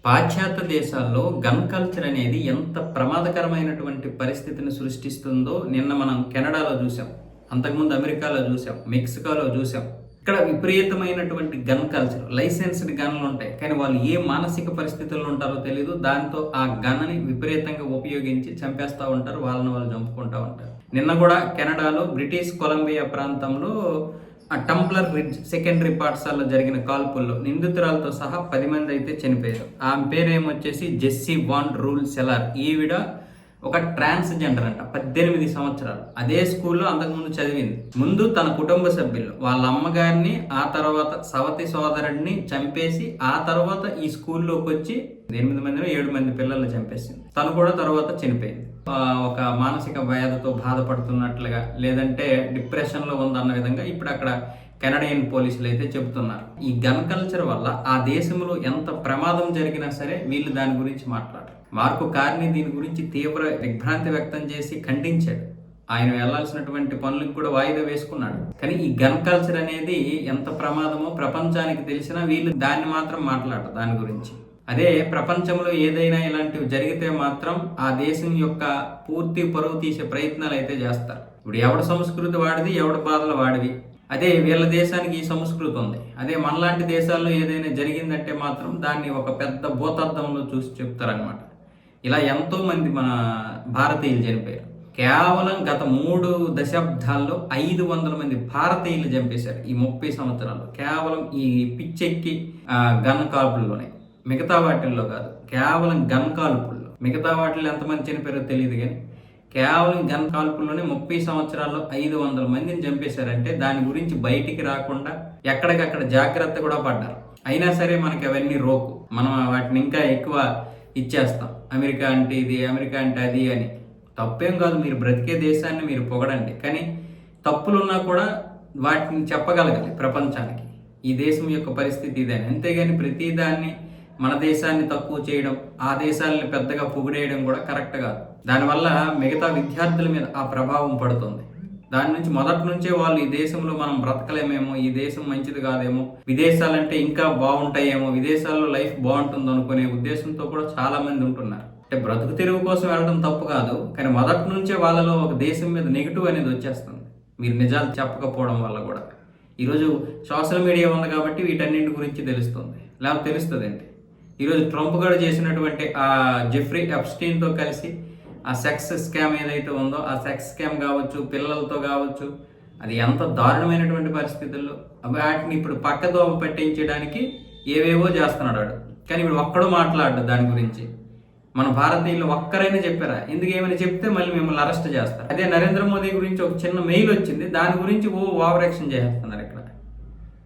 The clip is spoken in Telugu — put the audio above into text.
పాశ్చాత్య దేశాల్లో గన్ కల్చర్ అనేది ఎంత ప్రమాదకరమైనటువంటి పరిస్థితిని సృష్టిస్తుందో నిన్న మనం కెనడాలో చూసాం, అంతకుముందు అమెరికాలో చూసాం, మెక్సికోలో చూసాం. ఇక్కడ విపరీతమైనటువంటి గన్ కల్చర్, లైసెన్స్డ్ గన్లు ఉంటాయి కానీ వాళ్ళు ఏ మానసిక పరిస్థితుల్లో ఉంటారో తెలియదు. దాంతో ఆ గన్ని విపరీతంగా ఉపయోగించి చంపేస్తూ ఉంటారు, వాళ్ళని వాళ్ళు చంపుకుంటూ ఉంటారు. నిన్న కూడా కెనడాలో బ్రిటిష్ కొలంబియా ప్రాంతంలో టంప్లర్ రిడ్జ్ సెకండరీ పాఠశాలలో జరిగిన కాల్పుల్లో నిందితురాలతో సహా 10 మంది అయితే చనిపోయారు. ఆమె పేరేమొచ్చేసి జెస్సీ వాన్ రూల్ సెలార్. ఈవిడ ఒక ట్రాన్స్జెండర్ అంట, 18 సంవత్సరాలు. అదే స్కూల్లో అంతకుముందు చదివింది. ముందు తన కుటుంబ సభ్యులు, వాళ్ళ అమ్మగారిని, ఆ తర్వాత సవతి సోదరుడిని చంపేసి ఆ తర్వాత ఈ స్కూల్లోకి వచ్చి 8 మందిలో 7 మంది పిల్లల్ని చంపేసింది. తను కూడా తర్వాత చనిపోయింది. ఒక మానసిక వ్యాధితో బాధపడుతున్నట్లుగా, లేదంటే డిప్రెషన్లో ఉందన్న విధంగా ఇప్పుడు అక్కడ కెనడియన్ పోలీసులు అయితే చెబుతున్నారు. ఈ గన్ కల్చర్ వల్ల ఆ దేశంలో ఎంత ప్రమాదం జరిగినా సరే వీళ్ళు దాని గురించి మాట్లాడరు. మార్కు కార్నీ దీని గురించి తీవ్ర దిగ్భ్రాంతి వ్యక్తం చేసి ఖండించాడు. ఆయన వెళ్లాల్సినటువంటి పనులకు కూడా వాయిదా వేసుకున్నాడు. కానీ ఈ గన్ కల్చర్ అనేది ఎంత ప్రమాదమో ప్రపంచానికి తెలిసినా వీళ్ళు దాన్ని మాత్రం మాట్లాడరు దాని గురించి. అదే ప్రపంచంలో ఏదైనా ఇలాంటివి జరిగితే మాత్రం ఆ దేశం యొక్క పూర్తి పరువు తీసే ప్రయత్నాలు అయితే చేస్తారు. ఇప్పుడు ఎవడ సంస్కృతి వాడిది, ఎవడ బాధలు వాడివి. అదే వీళ్ళ దేశానికి ఈ సంస్కృతి ఉంది. అదే మనలాంటి దేశాల్లో ఏదైనా జరిగిందంటే మాత్రం దాన్ని ఒక పెద్ద భూతద్దంలో చూసి చెప్తారనమాట. ఇలా ఎంతో మంది మన భారతీయులు చనిపోయారు. కేవలం గత 3 దశాబ్దాల్లో 500 మంది భారతీయులు చంపేశారు ఈ 30 సంవత్సరాల్లో. కేవలం ఈ పిచ్చెక్కి గన్ కాల్పుల్లోనే, మిగతా వాటిల్లో కాదు, కేవలం గన్ కాల్పుల్లో. మిగతా వాటిల్లో ఎంతమంది చనిపోయారో తెలియదు కానీ కేవలం గన్ కాల్పుల్లోనే 30 సంవత్సరాల్లో 500 మందిని చంపేశారంటే దాని గురించి బయటికి రాకుండా ఎక్కడికక్కడ జాగ్రత్త కూడా పడ్డారు. అయినా సరే మనకి అవన్నీ రోకు, మనం వాటిని ఇంకా ఎక్కువ ఇచ్చేస్తాం. అమెరికా అంటే ఇది, అమెరికా అంటే అది అని. తప్పేం కాదు, మీరు బ్రతికే దేశాన్ని మీరు పొగడండి, కానీ తప్పులున్నా కూడా వాటిని చెప్పగలగాలి ప్రపంచానికి, ఈ దేశం యొక్క పరిస్థితి ఇదని. అంతేగాని ప్రతిదాన్ని మన దేశాన్ని తక్కువ చేయడం, ఆ దేశాలని పెద్దగా పొగిడేయడం కూడా కరెక్ట్ కాదు. దానివల్ల మిగతా విద్యార్థుల మీద ఆ ప్రభావం పడుతుంది. దాని నుంచి మొదటి నుంచే వాళ్ళు ఈ దేశంలో మనం బ్రతకలేమేమో, ఈ దేశం మంచిది కాదేమో, విదేశాలంటే ఇంకా బాగుంటాయేమో, విదేశాల్లో లైఫ్ బాగుంటుంది అనుకునే ఉద్దేశంతో కూడా చాలా మంది ఉంటున్నారు. అంటే బ్రతుకు తెరువు కోసం వెళ్ళడం తప్పు కాదు, కానీ మొదటి నుంచే వాళ్ళలో ఒక దేశం మీద నెగిటివ్ అనేది వచ్చేస్తుంది మీరు నిజాలు చెప్పకపోవడం వల్ల కూడా. ఈరోజు సోషల్ మీడియా ఉంది కాబట్టి వీటన్నింటి గురించి తెలుస్తుంది, లేకపోతే తెలుస్తుంది ఏంటి. ఈరోజు ట్రంప్ గారు చేసినటువంటి ఆ జెఫ్రీ ఎప్స్టీన్తో కలిసి ఆ సెక్స్ స్కామ్ ఏదైతే ఉందో, ఆ సెక్స్ స్కామ్ కావచ్చు, పిల్లలతో కావచ్చు, అది ఎంత దారుణమైనటువంటి పరిస్థితుల్లో వాటిని ఇప్పుడు పక్కదోవ పట్టించడానికి ఏవేవో చేస్తున్నాడు వాడు. కానీ ఇప్పుడు ఒక్కడూ మాట్లాడు దాని గురించి. మన భారతీయులు ఒక్కరైనా చెప్పారా? ఎందుకు ఏమైనా చెప్తే మళ్ళీ మిమ్మల్ని అరెస్ట్ చేస్తారు. అదే నరేంద్ర మోదీ గురించి ఒక చిన్న మెయిల్ వచ్చింది, దాని గురించి ఓవర్ యాక్షన్ చేస్తున్నారు ఇక్కడ.